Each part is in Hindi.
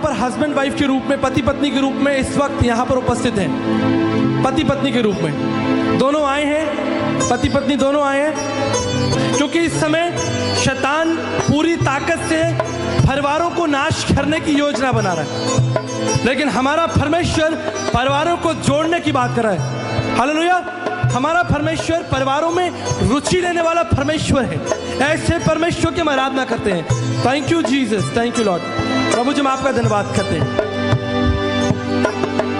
पर हस्बैंड वाइफ के रूप में, पति पत्नी के रूप में इस वक्त यहाँ पर उपस्थित हैं। पति पत्नी के रूप में दोनों आए हैं, पति पत्नी दोनों आए हैं, क्योंकि इस समय शैतान पूरी ताकत से परिवारों को नाश करने की योजना बना रहा है, लेकिन हमारा परमेश्वर परिवारों को जोड़ने की बात कर रहा है। हालेलुया। हमारा परमेश्वर परिवारों में रुचि लेने वाला परमेश्वर है। ऐसे परमेश्वर की हम आराधना करते हैं। Thank you Jesus, thank you lord. प्रभु जी हम आपका धन्यवाद करते हैं।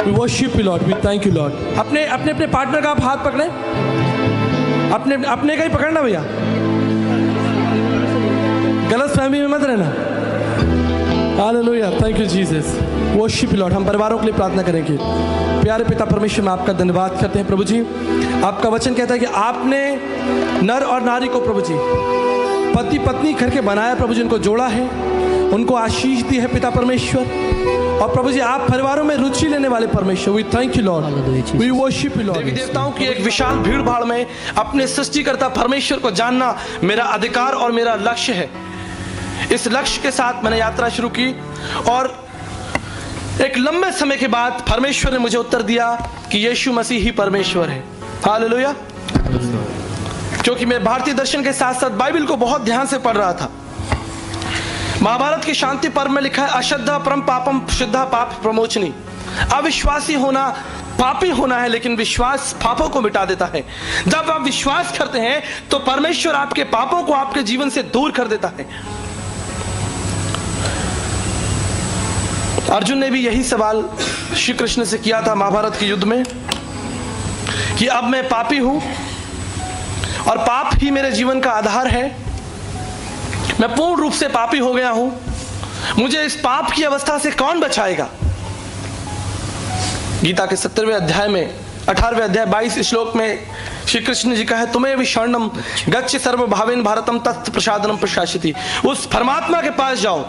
We worship you Lord, we thank you lord. अपने अपने अपने पार्टनर का आप हाथ पकड़े, अपने अपने का ही पकड़ना भैया, गलत फहमी में मत रहना। Hallelujah, thank you Jesus. Worship you Lord. हम परिवारों के लिए प्रार्थना करेंगे। प्यारे पिता परमेश्वर में आपका धन्यवाद करते हैं प्रभु जी। आपका वचन कहता है कि आपने नर और नारी को प्रभु जी पति पत्नी करके बनाया, प्रभु जी उनको जोड़ा है, उनको आशीष दी है पिता परमेश्वर। और प्रभु जी आप परिवारों में रुचि लेने वाले परमेश्वर, we thank you Lord, we worship you Lord. देवताओं की एक विशाल भीड़ भाड़ में अपने सृष्टिकर्ता परमेश्वर को जानना मेरा अधिकार और मेरा लक्ष्य है। इस लक्ष्य के साथ मैंने यात्रा शुरू की और एक लंबे समय के बाद परमेश्वर ने मुझे उत्तर दिया कि यीशु मसीह ही परमेश्वर है। हालेलुया। क्योंकि मैं भारतीय दर्शन के साथ साथ बाइबल को बहुत ध्यान से पढ़ रहा था। महाभारत की शांति पर्व में लिखा है, अश्रद्धा परम पापम शुद्धा पाप प्रमोचनी। अविश्वासी होना पापी होना है, लेकिन विश्वास पापों को मिटा देता है। जब आप विश्वास करते हैं तो परमेश्वर आपके पापों को आपके जीवन से दूर कर देता है। अर्जुन ने भी यही सवाल श्री कृष्ण से किया था महाभारत के युद्ध में कि अब मैं पापी हूं और पाप ही मेरे जीवन का आधार है। मैं पूर्ण रूप से पापी हो गया हूं, मुझे इस पाप की अवस्था से कौन बचाएगा। गीता के 17वें अध्याय में 18वें अध्याय 22 श्लोक में श्री कृष्ण जी का है, तुम्हें भी शरणम गच्छ सर्वभावेन भारतम तत् प्रसादनम प्रशासिति। उस परमात्मा के पास जाओ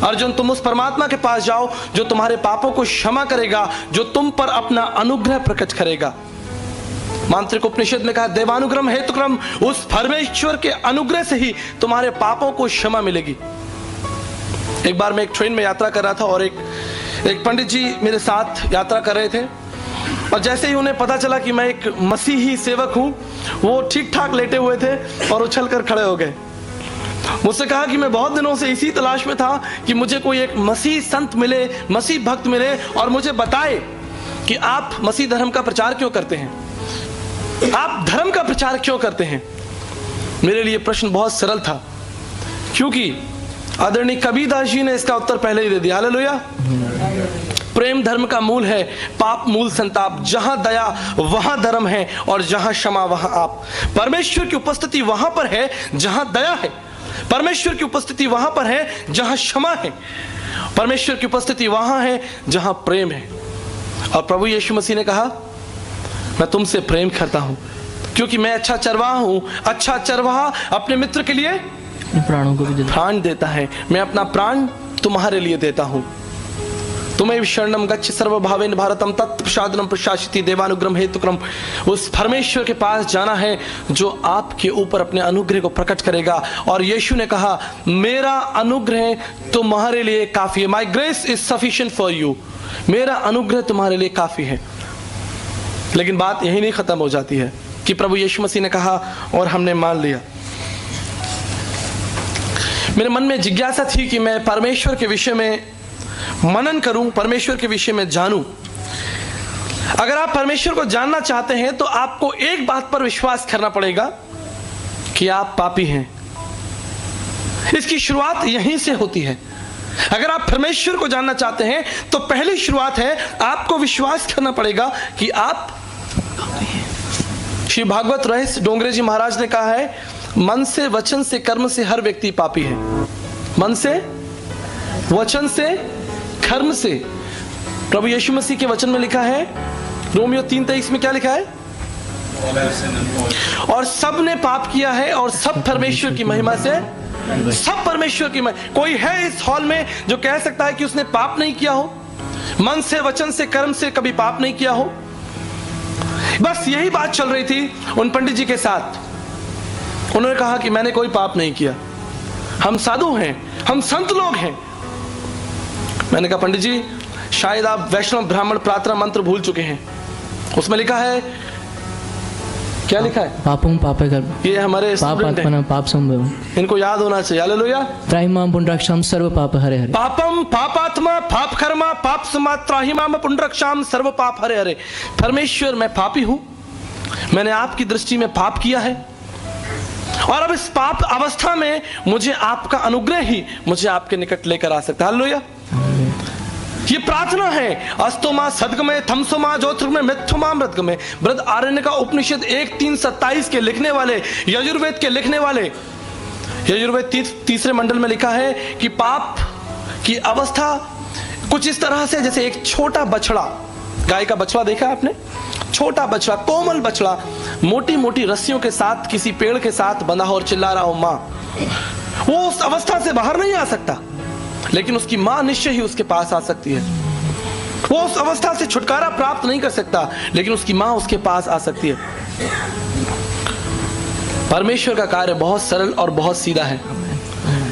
अर्जुन, तुम उस परमात्मा के पास जाओ जो तुम्हारे पापों को क्षमा करेगा, जो तुम पर अपना अनुग्रह प्रकट करेगा। मांत्रिक उपनिषद में कहा, देवानुग्रह हेतुक्रम, उस परमेश्वर के अनुग्रह से ही तुम्हारे पापों को क्षमा मिलेगी। एक बार मैं एक ट्रेन में यात्रा कर रहा था और एक पंडित जी मेरे साथ यात्रा कर रहे थे और जैसे ही उन्हें पता चला कि मैं एक मसीही सेवक हूं, वो ठीक ठाक लेटे हुए थे और उछल कर खड़े हो गए। मुझसे कहा कि मैं बहुत दिनों से इसी तलाश में था कि मुझे कोई एक मसीह संत मिले, मसीह भक्त मिले और मुझे बताए कि आप मसीह धर्म का प्रचार क्यों करते हैं, आप धर्म का प्रचार क्यों करते हैं। मेरे लिए प्रश्न बहुत सरल था, क्योंकि आदरणीय कबीरदास जी ने इसका उत्तर पहले ही दे दिया। हालेलुया। प्रेम धर्म का मूल है, पाप मूल संताप। जहां दया वहां धर्म है और जहां क्षमा वहां आप। परमेश्वर की उपस्थिति वहां पर है जहां दया है, परमेश्वर की उपस्थिति वहां पर है जहां क्षमा है, परमेश्वर की उपस्थिति वहां है जहां प्रेम है। और प्रभु यीशु मसीह ने कहा, मैं तुमसे प्रेम करता हूं क्योंकि मैं अच्छा चरवाहा हूं। अच्छा चरवाहा अपने मित्र के लिए प्राणों को भी प्राण देता है। मैं अपना प्राण तुम्हारे लिए देता हूं। तुम्हें शरणम गच्छ सर्वभावेन भारतम तत् प्रसादनम प्रशासिति देवानुग्रह हेतुक्रम। उस परमेश्वर के पास जाना है जो आपके ऊपर अपने अनुग्रह को प्रकट करेगा। और यीशु ने कहा, मेरा अनुग्रह तुम्हारे लिए काफी है। माई grace is sufficient for you. मेरा अनुग्रह तुम्हारे लिए काफी है। लेकिन बात यही नहीं खत्म हो जाती है कि प्रभु यीशु मसीह ने कहा और हमने मान लिया। मेरे मन में जिज्ञासा थी कि मैं परमेश्वर के विषय में मनन करूं, परमेश्वर के विषय में जानूं। अगर आप परमेश्वर को जानना चाहते हैं तो आपको एक बात पर विश्वास करना पड़ेगा कि आप पापी हैं। इसकी शुरुआत यहीं से होती है। अगर आप परमेश्वर को जानना चाहते हैं तो पहली शुरुआत है, आपको विश्वास करना पड़ेगा कि आप पापी हैं। श्री भागवत रहस्य डोंगरे जी महाराज ने कहा है, मन से, वचन से, कर्म से हर व्यक्ति पापी है। मन से, वचन से, कर्म से। प्रभु यीशु मसीह के वचन में लिखा है, रोमियो 3:23 में क्या लिखा है, और सब ने पाप किया है और सब परमेश्वर की महिमा से, सब परमेश्वर की महिमा। कोई है इस हॉल में जो कह सकता है कि उसने पाप नहीं किया हो, मन से, वचन से, कर्म से कभी पाप नहीं किया हो? बस यही बात चल रही थी उन पंडित जी के साथ। उन्होंने कहा कि मैंने कोई पाप नहीं किया, हम साधु हैं, हम संत लोग हैं। मैंने कहा पंडित जी शायद आप वैष्णव ब्राह्मण प्रार्थना मंत्र भूल चुके हैं। उसमें लिखा है, क्या लिखा है? पापं पापे कर, ये हमारे पापात्मना पाप संभव, इनको याद होना चाहिए। हालेलुया। त्राहिमाम पुंडरक्षाम सर्व पाप हरे हरे। पापम पापात्मा पाप कर्मा पाप समा त्राहिमाम पुंडरक्षाम सर्व पाप हरे हरे। परमेश्वर मैं पापी हूं, मैंने आपकी दृष्टि में पाप किया है और अब इस पाप अवस्था में मुझे आपका अनुग्रह ही मुझे आपके निकट लेकर आ सकता है। हालेलुया। ये प्रार्थना है। अस्तोमा सदगमय थमसोमा ज्योतिर्गमय मिथुमा मृतगमय। बृहद आरण्य का उपनिषद 1:3-27 के लिखने वाले, यजुर्वेद के लिखने वाले, यजुर्वेद तीसरे मंडल में लिखा है कि पाप की अवस्था कुछ इस तरह से जैसे एक छोटा बछड़ा, गाय का बछड़ा देखा है आपने? छोटा बछड़ा, कोमल बछड़ा, मोटी मोटी रस्सियों के साथ किसी पेड़ के साथ बंधा हो और चिल्ला रहा हो मां, वो उस अवस्था से बाहर नहीं आ सकता, लेकिन उसकी मां निश्चय ही उसके पास आ सकती है। वो उस अवस्था से छुटकारा प्राप्त नहीं कर सकता, लेकिन उसकी मां उसके पास आ सकती है। परमेश्वर का कार्य बहुत सरल और बहुत सीधा है।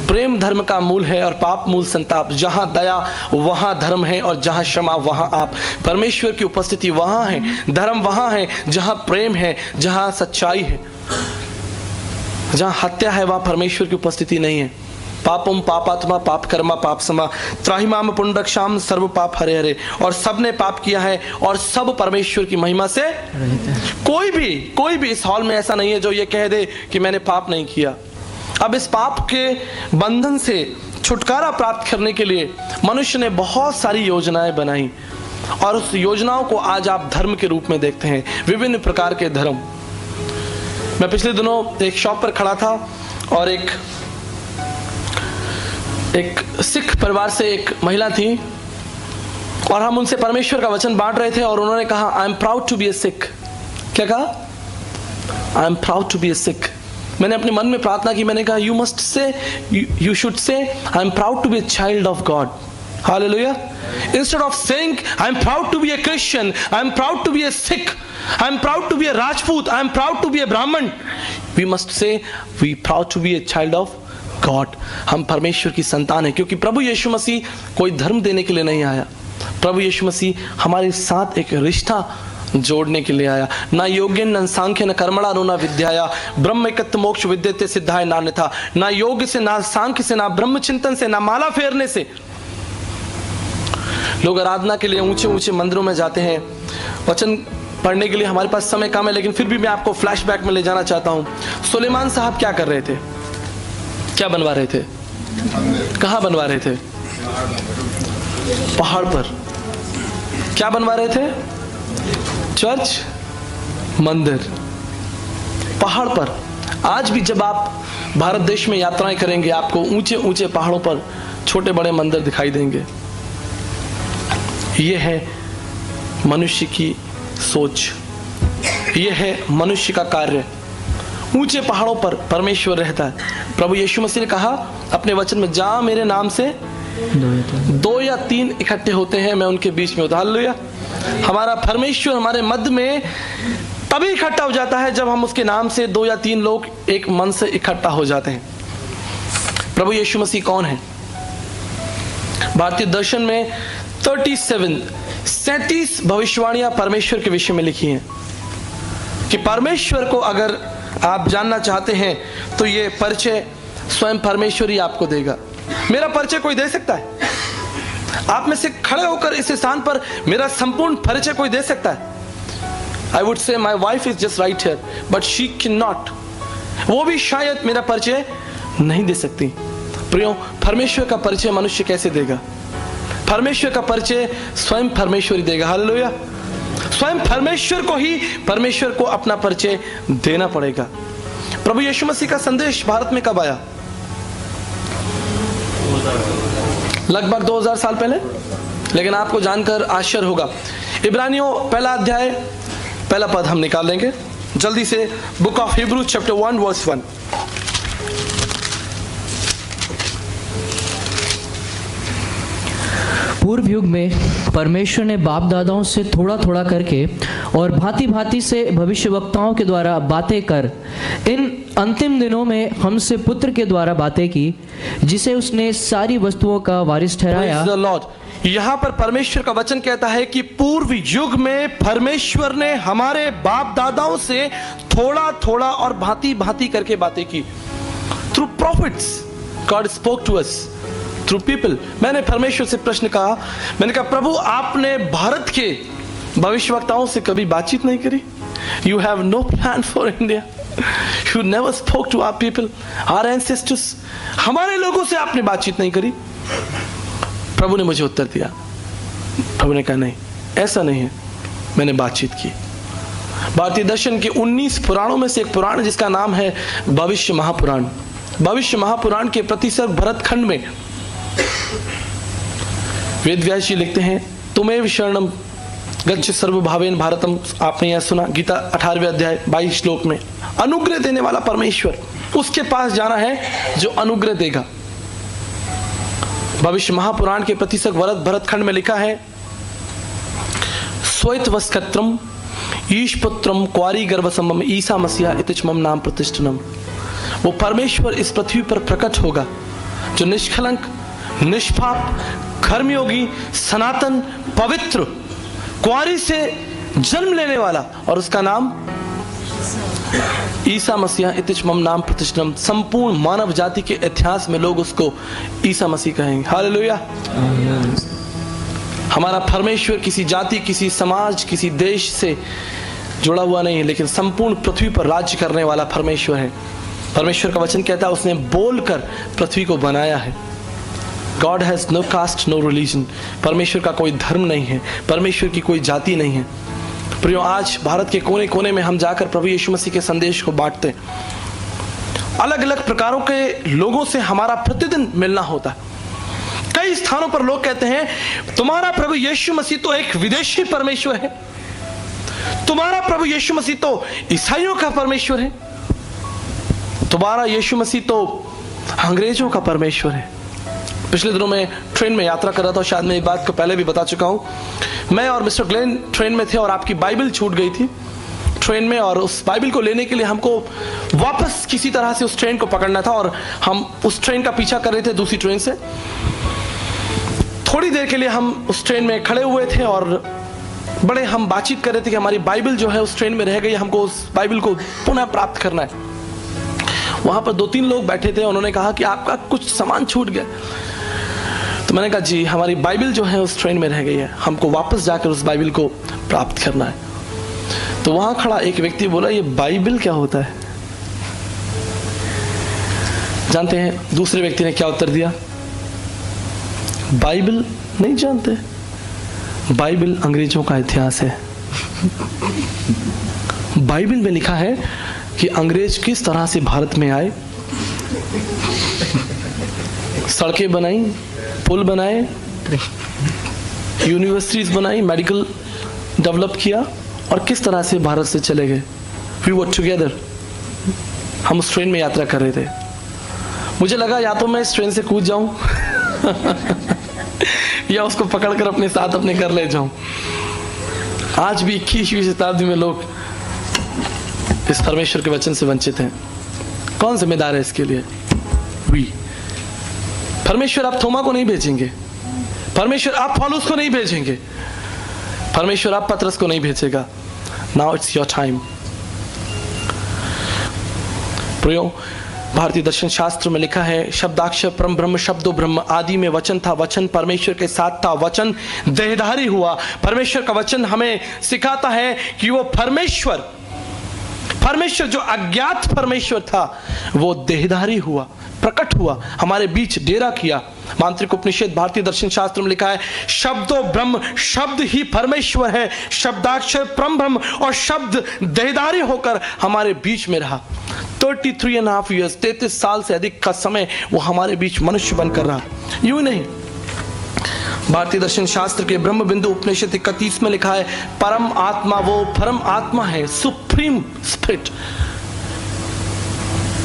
प्रेम धर्म का मूल है और पाप मूल संताप। जहां दया वहां धर्म है और जहां क्षमा वहां आप। परमेश्वर की उपस्थिति वहां है, धर्म वहां है जहां प्रेम है, जहां सच्चाई है। जहां हत्या है वहां परमेश्वर की उपस्थिति नहीं है। पापम पापात्मा पाप कर्मा पाप समा त्राहिमाम पुंडरक्षाम सर्व पाप हरे हरे। और सबने पाप किया है और सब परमेश्वर की महिमा से कोई भी इस हॉल में ऐसा नहीं है जो ये कह दे कि मैंने पाप नहीं किया। अब इस पाप के बंधन से छुटकारा प्राप्त करने के लिए मनुष्य ने बहुत सारी योजनाएं बनाई और उस योजनाओं को आज आप धर्म के रूप में देखते हैं, विभिन्न प्रकार के धर्म। मैं पिछले दिनों एक शॉप पर खड़ा था और एक सिख परिवार से एक महिला थी और हम उनसे परमेश्वर का वचन बांट रहे थे और उन्होंने कहा I am proud to be a Sikh. क्या कहा? I am proud to be a Sikh. मैंने अपने मन में प्रार्थना की, मैंने कहा you must say, you should say I am proud to be a child of God. Hallelujah. Instead of saying I am proud to be a Christian, I am proud to be a Sikh, I am proud to be a Rajput, I am proud to be a Brahman, we must say we proud to be a child of God। हम परमेश्वर की संतान है, क्योंकि प्रभु यीशु मसीह कोई धर्म देने के लिए नहीं आया। प्रभु यीशु मसीह हमारे साथ एक रिश्ता जोड़ने के लिए आया। ना योग्य न सांख्य न कर्मणा न विद्याया ब्रह्म एकत्व मोक्ष विद्यते सिद्धाय नान्यथा। ना योग से, ना सांख्य से, ना ब्रह्म चिंतन से, ना माला फेरने से। लोग आराधना के लिए ऊंचे ऊंचे मंदिरों में जाते हैं, वचन पढ़ने के लिए हमारे पास समय कम है, लेकिन फिर भी मैं आपको फ्लैशबैक में ले जाना चाहता हूं। सुलेमान साहब क्या कर रहे थे? क्या बनवा रहे थे? कहां बनवा रहे थे? पहाड़ पर। क्या बनवा रहे थे? चर्च, मंदिर, पहाड़ पर। आज भी जब आप भारत देश में यात्राएं करेंगे, आपको ऊंचे ऊंचे पहाड़ों पर छोटे बड़े मंदिर दिखाई देंगे। यह है मनुष्य की सोच, यह है मनुष्य का कार्य। ऊंचे पहाड़ों पर परमेश्वर रहता है। प्रभु यीशु मसीह ने कहा अपने वचन में, जहां मेरे नाम से 2 या 3 इकट्ठे होते हैं मैं उनके बीच में। हालेलुया। हमारा परमेश्वर हमारे मध्य में तभी इकट्ठा हो जाता है जब हम उसके नाम से 2 या 3 लोग एक मन से इकट्ठा हो जाते हैं। प्रभु यीशु मसीह कौन है? भारतीय दर्शन में 37 भविष्यवाणियां परमेश्वर के विषय में लिखी हैं कि परमेश्वर को अगर आप जानना चाहते हैं तो ये परिचय स्वयं परमेश्वर ही आपको देगा। मेरा परिचय कोई दे सकता है? आप में से खड़े होकर इस स्थान पर मेरा संपूर्ण परिचय कोई दे सकता है? I would say my wife is just right here but she can not. वो भी शायद मेरा परिचय नहीं दे सकती। प्रियो, परमेश्वर का परिचय मनुष्य कैसे देगा? परमेश्वर का परिचय स्वयं परमेश्वर ही देगा। हालेलुया। स्वयं परमेश्वर को ही परमेश्वर को अपना परिचय देना पड़ेगा। प्रभु यीशु मसीह का संदेश भारत में कब आया? लगभग 2000 साल पहले। लेकिन आपको जानकर आश्चर्य होगा, इब्रानियों 1 अध्याय 1 पद हम निकाल लेंगे जल्दी से। Book of Hebrew chapter 1 verse 1। पूर्व युग में परमेश्वर ने बाप दादाओं से थोड़ा थोड़ा करके और भांति भांति से भविष्यवक्ताओं के द्वारा बातें कर इन अंतिम दिनों में हमसे पुत्र के द्वारा बातें की, जिसे उसने सारी वस्तुओं का वारिस ठहराया। Praise the Lord. यहाँ पर परमेश्वर का वचन कहता है कि पूर्व युग में परमेश्वर ने हमारे बाप दादाओं से थोड़ा थोड़ा और भांति भांति करके बातें की। Through prophets God spoke to us, through people. मैंने परमेश्वर से प्रश्न कहा, मैंने कहा प्रभु आपने भारत के भविष्यवक्ताओं से कभी बातचीत नहीं करी? You have no plan for India, you never spoke to our people, our ancestors. हमारे लोगों से आपने बातचीत नहीं करी? प्रभु ने मुझे उत्तर दिया, प्रभु ने कहा नहीं, ऐसा नहीं है, मैंने बातचीत की। भारतीय दर्शन के 19 पुराणों में से एक पुराण है जिसका नाम है भविष्य महापुराण। भविष्य महापुराण के प्रतिसर्ग भरत खंड में वेद व्यास जी लिखते हैं, तुम्हें शरणम गच्छ सर्वभावेन भारतम। आपने यह सुना, गीता 18वें अध्याय 22 श्लोक में। अनुग्रह देने वाला परमेश्वर, उसके पास जाना है जो अनुग्रह देगा। भविष्य महापुराण के प्रतिसर्ग भरत खंड में लिखा है, स्वैत वस्कत्रम ईश पुत्रम क्वारी गर्भसम्भम ईसा मसीहा इतिच मम नाम प्रतिष्ठनम। वो परमेश्वर इस पृथ्वी पर प्रकट होगा जो निष्कलंक, निष्पाप, कर्मयोगी, सनातन, पवित्र, क्वारी से जन्म लेने वाला, और उसका नाम ईसा मसीहा इतिच मम नाम प्रतिष्ठनम। संपूर्ण मानव जाति के इतिहास में लोग उसको ईसा मसीह कहेंगे। हालेलुया। हमारा परमेश्वर किसी जाति, किसी समाज, किसी देश से जुड़ा हुआ नहीं है, लेकिन संपूर्ण पृथ्वी पर राज्य करने वाला परमेश्वर है। परमेश्वर का वचन कहता है उसने बोलकर पृथ्वी को बनाया है। God has no caste, no religion. परमेश्वर का कोई धर्म नहीं है, परमेश्वर की कोई जाति नहीं है। प्रियो, आज भारत के कोने कोने में हम जाकर प्रभु यीशु मसीह के संदेश को बांटते हैं। अलग अलग प्रकारों के लोगों से हमारा प्रतिदिन मिलना होता है। कई स्थानों पर लोग कहते हैं तुम्हारा प्रभु यीशु मसीह तो एक विदेशी परमेश्वर है, तुम्हारा प्रभु यीशु मसीह तो ईसाइयों का परमेश्वर है, तुम्हारा यीशु मसीह तो अंग्रेजों का परमेश्वर है। पिछले दिनों में ट्रेन में यात्रा कर रहा था, शायद मैं एक बात को पहले भी बता चुका हूं। मैं और मिस्टर ग्लेन ट्रेन में थे और आपकी बाइबल छूट गई थी ट्रेन में, और उस बाइबल को लेने के लिए हमको वापस किसी तरह से उस ट्रेन को पकड़ना था, और हम उस ट्रेन का पीछा कर रहे थे दूसरी ट्रेन से। थोड़ी देर के लिए हम उस ट्रेन में खड़े हुए थे और बड़े हम बातचीत कर रहे थे कि हमारी बाइबल जो है उस ट्रेन में रह गई, हमको उस बाइबल को पुनः प्राप्त करना है। वहां पर 2-3 लोग बैठे थे, उन्होंने कहा कि आपका कुछ सामान छूट गया। तो मैंने कहा जी हमारी बाइबल जो है उस ट्रेन में रह गई है, हमको वापस जाकर उस बाइबल को प्राप्त करना है। तो वहां खड़ा एक व्यक्ति बोला, ये बाइबल क्या होता है? जानते हैं दूसरे व्यक्ति ने क्या उत्तर दिया? बाइबल नहीं जानते, बाइबल अंग्रेजों का इतिहास है। बाइबल में लिखा है कि अंग्रेज किस तरह से भारत में आए, सड़कें बनाई, पुल बनाए, यूनिवर्सिटीज बनाई, मेडिकल डेवलप किया, और किस तरह से भारत से चले गए। We were together. हम उस ट्रेन में यात्रा कर रहे थे। मुझे लगा या तो मैं इस ट्रेन से कूद जाऊं या उसको पकड़कर अपने साथ अपने घर ले जाऊं। आज भी 21वीं शताब्दी में लोग इस परमेश्वर के वचन से वंचित हैं। कौन जिम्मेदार है इसके लिए? वी। परमेश्वर आप थोमा को नहीं भेजेंगे, परमेश्वर आप पौलुस को नहीं भेजेंगे, परमेश्वर आप पतरस को नहीं भेजेगा। Now it's your time. प्रियो, भारतीय दर्शन शास्त्र में लिखा है, शब्दाक्षर परम ब्रह्म शब्दो ब्रह्म, आदि में वचन था, वचन परमेश्वर के साथ था, वचन देहधारी हुआ। परमेश्वर का वचन हमें सिखाता है कि वो परमेश्वर जो अज्ञात परमेश्वर था वो देहधारी हुआ, प्रकट हुआ, हमारे बीच डेरा किया। मांत्रिक उपनिषद भारतीय दर्शन शास्त्र में लिखा है, शब्दो ब्रह्म, शब्द ही परमेश्वर है, शब्दाक्षर परम ब्रह्म, और शब्द देहधारी होकर हमारे बीच में रहा। 33.5 ईयर्स, 33 साल से अधिक का समय वो हमारे बीच मनुष्य बनकर रहा। यूं नहीं, भारतीय दर्शन शास्त्र के ब्रह्म बिंदु उपनिषद 31 में लिखा है, परम आत्मा वो परम आत्मा है, सुप्रीम स्पिरिट,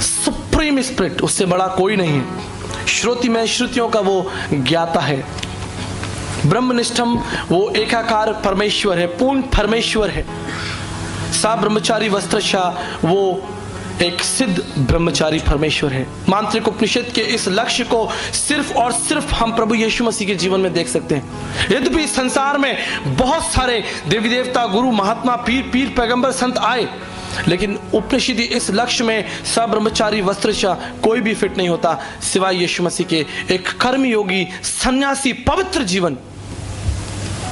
सुप्रीम स्पिरिट, उससे बड़ा कोई नहीं है। श्रुति में श्रुतियों का वो ज्ञाता है। ब्रह्मनिष्ठम वो एकाकार परमेश्वर है, पूर्ण परमेश्वर है। सा ब्रह्मचारी वस्त्रशा वो एक सिद्ध ब्रह्मचारी परमेश्वर है। मांत्रिक उपनिषद के इस लक्ष्य को सिर्फ और सिर्फ हम प्रभु यीशु मसीह के जीवन में देख सकते हैं। यद्यपि इस संसार में बहुत सारे देवी देवता, गुरु, महात्मा, पीर पैगंबर, संत आए, लेकिन उपनिषद इस लक्ष्य में सब ब्रह्मचारी वस्त्रशा कोई भी फिट नहीं होता सिवाय यीशु मसीह के। एक कर्मयोगी सन्यासी पवित्र जीवन।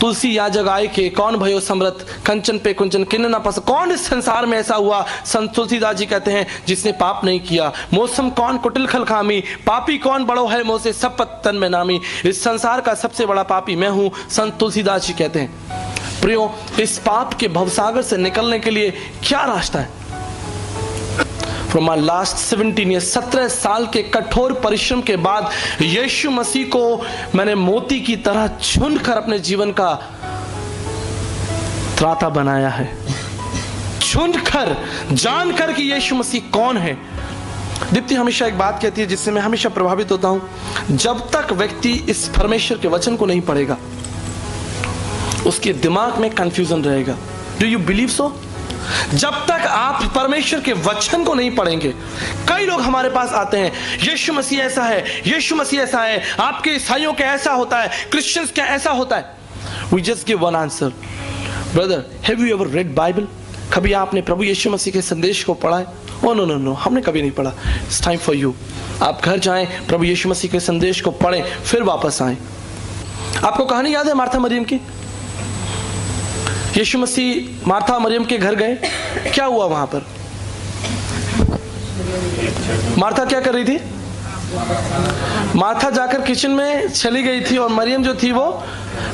तुलसी या जगाए के कौन भयो समृत, कंचन पे कुंचन किन्न ना पस। कौन इस संसार में ऐसा हुआ, संत तुलसीदास जी कहते हैं, जिसने पाप नहीं किया। मौसम कौन कुटिल खलखामी, पापी कौन बड़ो है मोसे सब तन में नामी। इस संसार का सबसे बड़ा पापी मैं हूं, संत तुलसीदास जी कहते हैं। प्रियो, इस पाप के भवसागर से निकलने के लिए क्या रास्ता है? From my last 17 years, 17 साल के कठोर परिश्रम के बाद यीशु मसीह को मैंने मोती की तरह चुनकर अपने जीवन का त्राता बनाया है। चुनकर, जानकर कि यीशु मसीह कौन है। दीप्ति हमेशा एक बात कहती है जिससे मैं हमेशा प्रभावित होता हूं। जब तक व्यक्ति इस परमेश्वर के वचन को नहीं पढ़ेगा, उसके दिमाग में कंफ्यूजन रहेगा। Do you believe so? जब तक आप परमेश्वर के वचन को नहीं पढ़ेंगे, कई लोग हमारे पास आते हैं, यीशु मसीह ऐसा है, यीशु मसीह ऐसा है, आपके ईसाइयों का ऐसा होता है, क्रिश्चियंस क्या ऐसा होता है। We just give one answer. Brother, have you ever read Bible? कभी आपने प्रभु यीशु मसीह के संदेश को पढ़ा है? Oh no no no, हमने कभी नहीं पढ़ा। It's time for you. आप घर जाएं, प्रभु यीशु मसीह के संदेश को पढ़ें, फिर वापस आएं। आपको कहानी याद है मार्था मरियम की? यीशु मसीह मार्था मरियम के घर गए, क्या हुआ वहां पर? मार्था क्या कर रही थी? मार्था जाकर किचन में चली गई थी और मरियम जो थी वो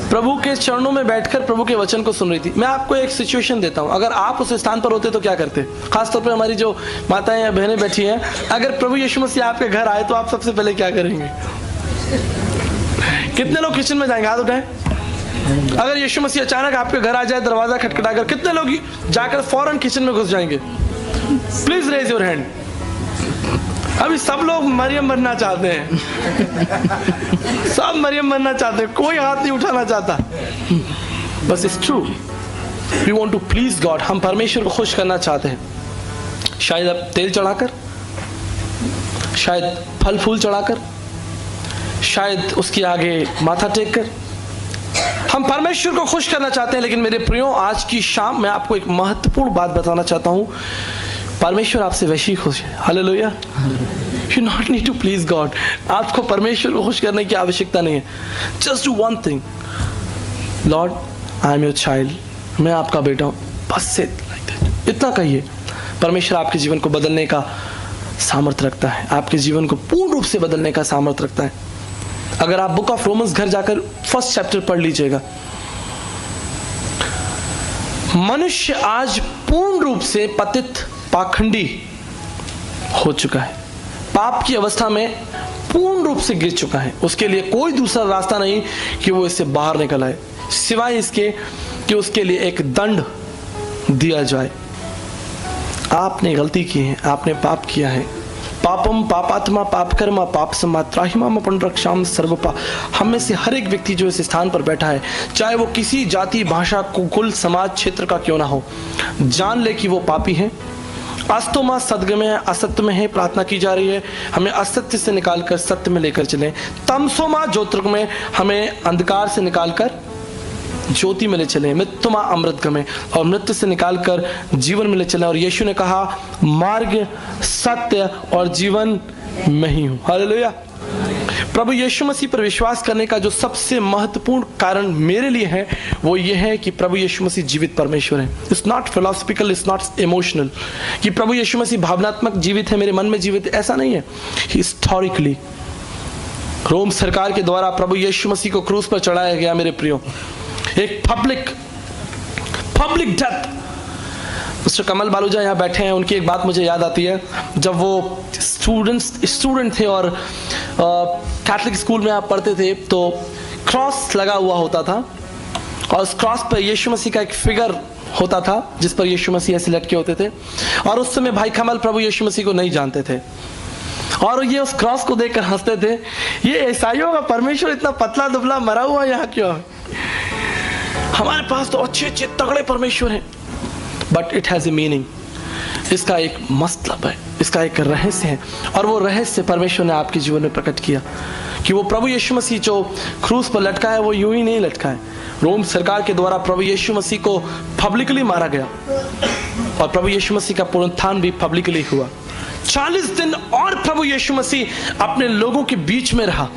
प्रभु के चरणों में बैठकर प्रभु के वचन को सुन रही थी। मैं आपको एक सिचुएशन देता हूं, अगर आप उस स्थान पर होते तो क्या करते? खासतौर पर हमारी जो माताएं या बहनें बैठी हैं, अगर प्रभु यीशु मसीह आपके घर आए तो आप सबसे पहले क्या करेंगे? कितने लोग किचन में जाएंगे? हाथ उठाएं। अगर यीशु मसीह अचानक आपके घर आ जाए दरवाजा खटखटाकर, कितने लोग जाकर फौरन किचन में घुस जाएंगे? Please raise your hand. अभी सब लोग मरियम बनना चाहते हैं। सब मरियम बनना चाहते हैं, कोई हाथ नहीं उठाना चाहता। बस it's true, we want to please God. हम परमेश्वर को खुश करना चाहते हैं। शायद अब तेल चढ़ाकर, शायद फल फूल चढ़ाकर, शायद उसके आगे माथा टेक कर हम परमेश्वर को खुश करना चाहते हैं। लेकिन मेरे प्रियो, आज की शाम मैं आपको एक महत्वपूर्ण बात बताना चाहता हूं। परमेश्वर आपसे वैसे ही खुश है। Hallelujah. You not need to please God. आपको परमेश्वर को खुश करने की आवश्यकता नहीं है। Just do one thing, lord I am your child, मैं आपका बेटा हूं, बस से लाइक दैट, इतना कहिए। परमेश्वर आपके जीवन को बदलने का सामर्थ्य रखता है, आपके जीवन को पूर्ण रूप से बदलने का सामर्थ्य रखता है। अगर आप बुक ऑफ रोमन्स घर जाकर फर्स्ट चैप्टर पढ़ लीजिएगा, मनुष्य आज पूर्ण रूप से पतित पाखंडी हो चुका है, पाप की अवस्था में पूर्ण रूप से गिर चुका है। उसके लिए कोई दूसरा रास्ता नहीं कि वो इससे बाहर निकल आए, सिवाय इसके कि उसके लिए एक दंड दिया जाए। आपने गलती की है, आपने पाप किया है। पापम पापात्मा पाप कर्मा पाप समात्राहिमाम अपन रक्षाम सर्वपा। हम में से हर एक व्यक्ति जो इस स्थान पर बैठा है, चाहे वो किसी जाति, भाषा, कुल, समाज, क्षेत्र का क्यों ना हो, जान ले कि वो पापी है। अस्तोमा सदगम में है, असत्य में है, प्रार्थना की जा रही है हमें असत्य से निकालकर सत्य में लेकर चलें। तमसोमा ज्योतिर्गम में, हमें अंधकार से निकालकर ज्योति में ले चले। मृत्युमा अमृतगमे, और मृत्यु से निकालकर जीवन में ले चले। और यीशु ने कहा, मार्ग, सत्य और जीवन मैं ही हूं। हालेलुया। प्रभु यीशु मसीह पर विश्वास करने का जो सबसे महत्वपूर्ण कारण मेरे लिए है, वो ये है कि प्रभु यीशु मसीह जीवित परमेश्वर है। It's not philosophical, it's not emotional कि प्रभु यीशु मसीह भावनात्मक जीवित है, मेरे मन में जीवित है, ऐसा नहीं है। हिस्टोरिकली रोम सरकार के द्वारा प्रभु यीशु मसीह को क्रूस पर चढ़ाया गया। मेरे प्रियो, एक पब्लिक डेथ। मिस्टर कमल बालूजा यहाँ बैठे हैं, उनकी एक बात मुझे याद आती है। जब वो स्टूडेंट थे और कैथलिक स्कूल में आप पढ़ते थे, तो क्रॉस लगा हुआ होता था और उस क्रॉस पर यीशु मसीह का एक फिगर होता था जिस पर यीशु मसीह ऐसे लटके होते थे। और उस समय भाई कमल प्रभु यीशु मसीह को नहीं जानते थे और ये उस क्रॉस को देखकर हंसते थे, ये ईसाइयों का परमेश्वर इतना पतला दुबला मरा हुआ यहाँ क्यों है? हमारे पास तो अच्छे अच्छे तगड़े परमेश्वर हैं, but it has a meaning. इसका एक मतलब है, इसका एक रहस्य है, और वो रहस्य परमेश्वर ने आपके जीवन में प्रकट किया कि वो प्रभु यीशु मसीह जो क्रूस पर लटका है वो यूं ही नहीं लटका है। रोम सरकार के द्वारा प्रभु यीशु मसीह को पब्लिकली मारा गया और प्रभु यीशु मसीह का पुनरुत्थान भी पब्लिकली हुआ। 40 दिन और प्रभु यीशु मसीह अपने लोगों के बीच में रहा।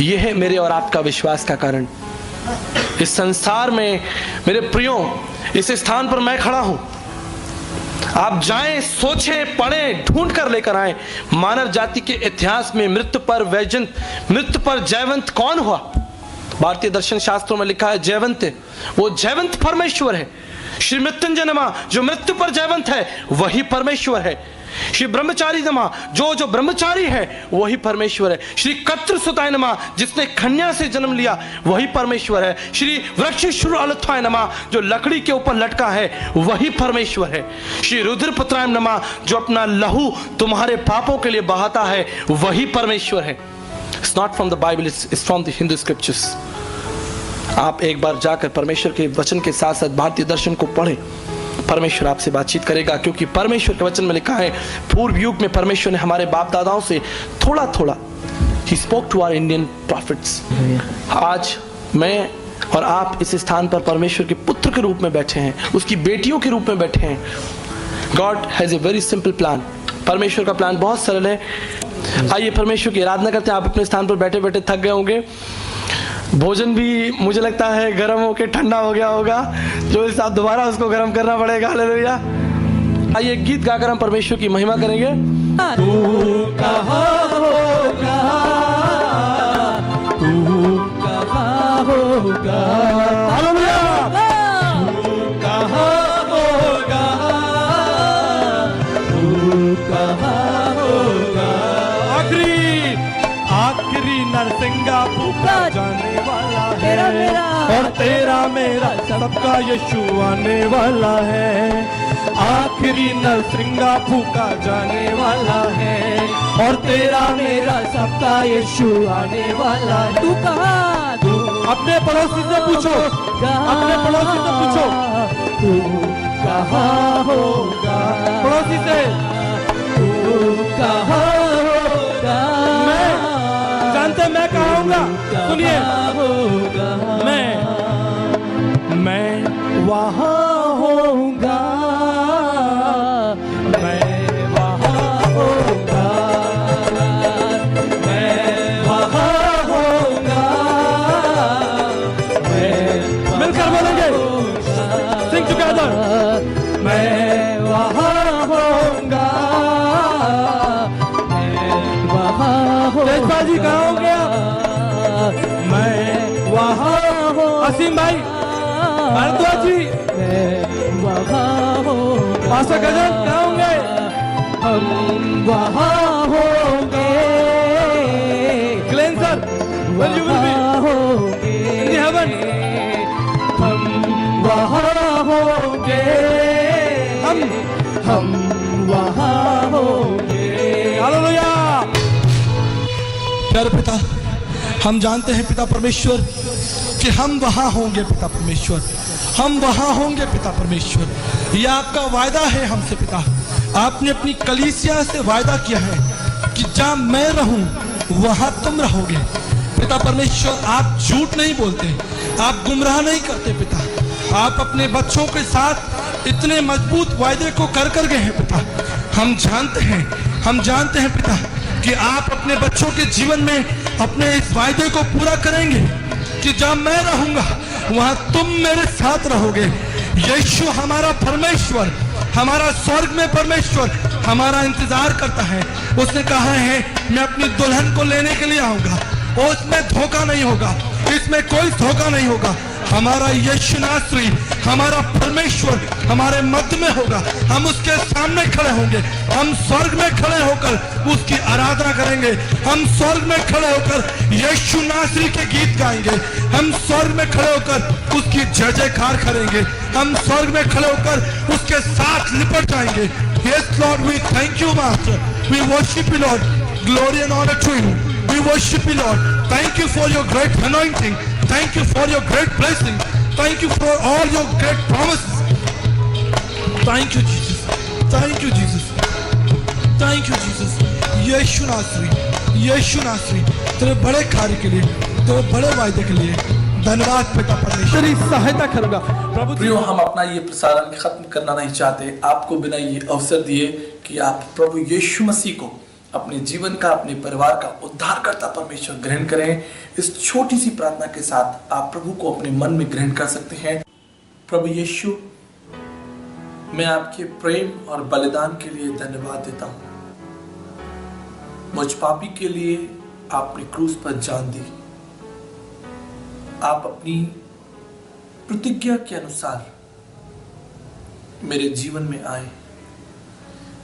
यह है मेरे और आपका विश्वास का कारण। इस संसार में मेरे प्रियो, इस स्थान पर मैं खड़ा हूं, आप जाएं, सोचें, पढ़ें, ढूंढ कर लेकर आए मानव जाति के इतिहास में मृत्यु पर जयवंत कौन हुआ? भारतीय दर्शन शास्त्रों में लिखा है जयवंत, वो जयवंत परमेश्वर है। श्री मृत्युंजय नमा जो मृत्यु पर जयवंत है वही परमेश्वर है। श्री ब्रह्मचारी नमा जो ब्रह्मचारी है वही परमेश्वर है। श्री कत्र सुताय नमा जिसने कन्या से जन्म लिया वही परमेश्वर है। श्री वृक्षशुर अलथाय नमा जो लकड़ी के ऊपर लटका है वही परमेश्वर है। श्री रुद्रपुत्राय नमा जो अपना लहू तुम्हारे पापों के लिए बहाता है वही परमेश्वर है। It's not from the Bible, it's from the Hindu scriptures. आप एक बार जाकर परमेश्वर के वचन के साथ साथ भारतीय दर्शन को पढ़ें, परमेश्वर आपसे बातचीत करेगा, क्योंकि परमेश्वर के वचन में लिखा है पूर्व युग में परमेश्वर ने हमारे बाप दादाओं से थोड़ा थोड़ा He spoke to our Indian prophets। आज मैं और आप इस स्थान पर परमेश्वर के पुत्र के रूप में बैठे हैं, उसकी बेटियों के रूप में बैठे हैं। God has a very simple plan। परमेश्वर का प्लान बहुत सरल है। आइए परमेश्वर की आराधना करते हैं। आप अपने स्थान पर बैठे बैठे थक गए होंगे, भोजन भी मुझे लगता है गर्म होके ठंडा हो गया होगा, जो इस आप दोबारा उसको गर्म करना पड़ेगा। हालेलुया। आइए गीत गाकर हम परमेश्वर की महिमा करेंगे। तू कहाँ होगा, तू कहाँ होगा, हालेलुया। तू कहाँ होगा, तू कहाँ होगा। आखिरी नरसिंगा भूखा जाने वाला है, और तेरा मेरा सबका यीशु आने वाला है। आखिरी नरसिंगा भूखा जाने वाला है, और तेरा मेरा सबका यीशु आने वाला है। तू कहाँ, तू अपने पड़ोसी से पूछो, अपने पड़ोसी से पूछो, तू कहाँ होगा, पड़ोसी से, तू कहाँ होगा। मैं कहाँ होगा, सुनिए, मैं वहाँ होऊंगा, मैं वहाँ होऊंगा, मैं वहाँ होऊंगा, मैं मिलकर बोलेंगे, सिंग टुगेदर, मैं वहाँ होऊंगा, मैं वहाँ होऊंगा। तेजपाल जी कहाँ हो गया? मैं वहाँ हो। असीम भाई, भारद्वाज जी, मैं वहाँ हो। आशा गजन कहाँ होंगे? हम वहाँ होंगे। Glenn sir, well you will be in the heaven। हम वहाँ होंगे, हम वहाँ होंगे। हालेलुया। प्यारे पिता, हम जानते हैं पिता परमेश्वर कि हम वहाँ होंगे पिता परमेश्वर, हम वहाँ होंगे पिता परमेश्वर। यह आपका वायदा है हमसे पिता। आपने अपनी कलीसिया से वायदा किया है कि जहाँ मैं रहूं वहाँ तुम रहोगे पिता परमेश्वर। आप झूठ नहीं बोलते, आप गुमराह नहीं करते पिता। आप अपने बच्चों के साथ इतने मजबूत वायदे को कर गए हैं पिता। हम जानते हैं पिता कि आप अपने बच्चों के जीवन में अपने इस वायदे को पूरा करेंगे कि जहाँ मैं रहूंगा वहाँ तुम मेरे साथ रहोगे। यीशु हमारा परमेश्वर, हमारा स्वर्ग में परमेश्वर हमारा इंतजार करता है। उसने कहा है मैं अपनी दुल्हन को लेने के लिए आऊंगा, और उसमें धोखा नहीं होगा, इसमें कोई धोखा नहीं होगा। हमारा यीशु नासरी, हमारा परमेश्वर हमारे मध्य में होगा। हम उसके सामने खड़े होंगे, हम स्वर्ग में खड़े होकर उसकी आराधना करेंगे। हम स्वर्ग में खड़े होकर यीशु नासरी के गीत गाएंगे। हम स्वर्ग में खड़े होकर उसकी जय जयकार करेंगे। हम स्वर्ग में खड़े होकर उसके साथ लिपट जाएंगे। Yes Lord, we thank you Master, we worship you Lord। Glory and honor to you. We worship you, Lord. Thank you for your great anointing. Thank you for your great blessing. Thank you for all your great promises. Thank you, Jesus. Thank you, Jesus. Thank you, Jesus. यीशु नासरी तेरे बड़े कार्य के लिए, तेरे बड़े वायदे के लिए धन्यवाद पिता परमेश्वर। तेरी सहायता करूंगा प्रभु प्रियो, हम अपना ये प्रसारण खत्म करना नहीं चाहते आपको बिना ये अवसर दिए कि आप प्रभु यीशु मसीह को अपने जीवन का, अपने परिवार का उद्धारकर्ता परमेश्वर ग्रहण करें। इस छोटी सी प्रार्थना के साथ आप प्रभु को अपने मन में ग्रहण कर सकते हैं। प्रभु यीशु, मैं आपके प्रेम और बलिदान के लिए धन्यवाद देता हूँ। मुझ पापी के लिए आपने क्रूस पर जान दी। आप अपनी प्रतिज्ञा के अनुसार मेरे जीवन में आए,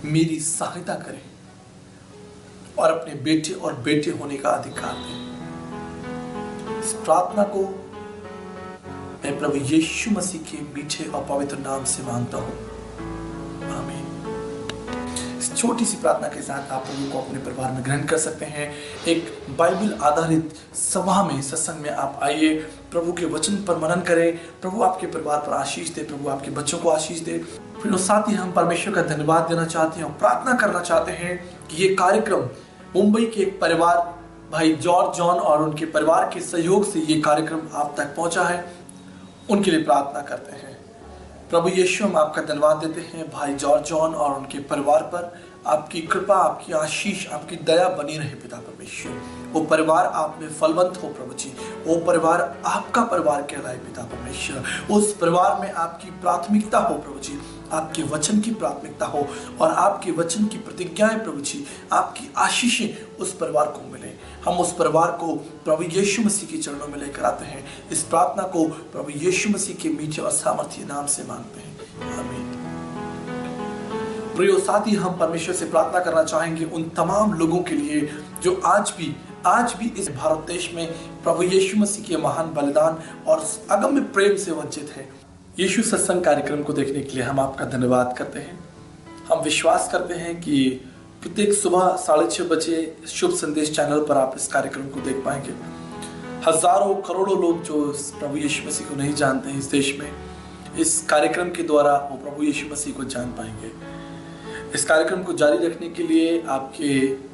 मेरी सहायता करें और अपने बेटे और बेटे होने का अधिकार दें। इस प्रार्थना को मैं प्रभु यीशु मसीह के मीठे और पवित्र नाम से मांगता हूं, आमीन। इस छोटी सी प्रार्थना के साथ आप प्रभु को अपने परिवार में ग्रहण कर सकते हैं। एक बाइबल आधारित सभा में, सत्संग में आप आइए, प्रभु के वचन पर मनन करें। प्रभु आपके परिवार पर आशीष दे, प्रभु आपके बच्चों को आशीष दे। फिर साथ ही हम परमेश्वर का धन्यवाद देना चाहते हैं और प्रार्थना करना चाहते हैं कि ये कार्यक्रम मुंबई के एक परिवार, भाई जॉर्ज जॉन और उनके परिवार के सहयोग से ये कार्यक्रम आप तक पहुंचा है, उनके लिए प्रार्थना करते हैं। प्रभु यीशु, हम आपका धन्यवाद देते हैं भाई जॉर्ज जॉन और उनके परिवार पर। आपकी कृपा, आपकी आशीष, आपकी दया बनी रहे पिता परमेश्वर। वो परिवार आप में फलवंत हो प्रभु जी। वो परिवार आपका परिवार कहलाए पिता परमेश्वर। उस परिवार में आपकी प्राथमिकता हो प्रभु जी, आपके वचन की प्राथमिकता हो और आपके वचन की प्रतिज्ञाएं प्रभु जी, आपकी आशीषें उस परिवार को मिले। हम उस परिवार को प्रभु यीशु मसीह के चरणों में लेकर आते हैं। इस प्रार्थना को प्रभु यीशु मसीह के मीठे और सामर्थ्य नाम से मांगते हैं, आमीन। प्रियो साथी, हम परमेश्वर से प्रार्थना करना चाहेंगे उन तमाम लोगों के लिए जो आज भी इस भारत देश में प्रभु यीशु मसीह के महान बलिदान और अगम्य प्रेम से वंचित है। यीशु सत्संग कार्यक्रम को देखने के लिए हम आपका धन्यवाद करते हैं। हम विश्वास करते हैं कि प्रत्येक सुबह 6:30 बजे शुभ संदेश चैनल पर आप इस कार्यक्रम को देख पाएंगे। हजारों करोड़ों लोग जो प्रभु यीशु मसीह को नहीं जानते हैं इस देश में, इस कार्यक्रम के द्वारा वो प्रभु यीशु मसीह को जान पाएंगे। इस कार्यक्रम को जारी रखने के लिए आपके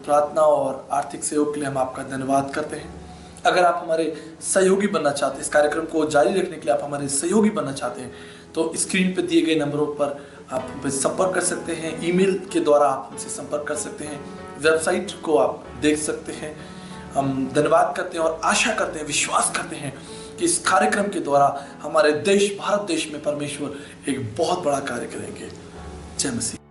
प्रार्थना और आर्थिक सहयोग के लिए हम आपका धन्यवाद करते हैं। अगर आप हमारे सहयोगी बनना चाहते हैं, इस कार्यक्रम को जारी रखने के लिए आप हमारे सहयोगी बनना चाहते हैं, तो स्क्रीन पर दिए गए नंबरों पर आप हमसे संपर्क कर सकते हैं। ईमेल के द्वारा आप हमसे संपर्क कर सकते हैं। वेबसाइट को आप देख सकते हैं। हम धन्यवाद करते हैं और आशा करते हैं, विश्वास करते हैं कि इस कार्यक्रम के द्वारा हमारे देश, भारत देश में परमेश्वर एक बहुत बड़ा कार्य करेंगे। जय मसीह।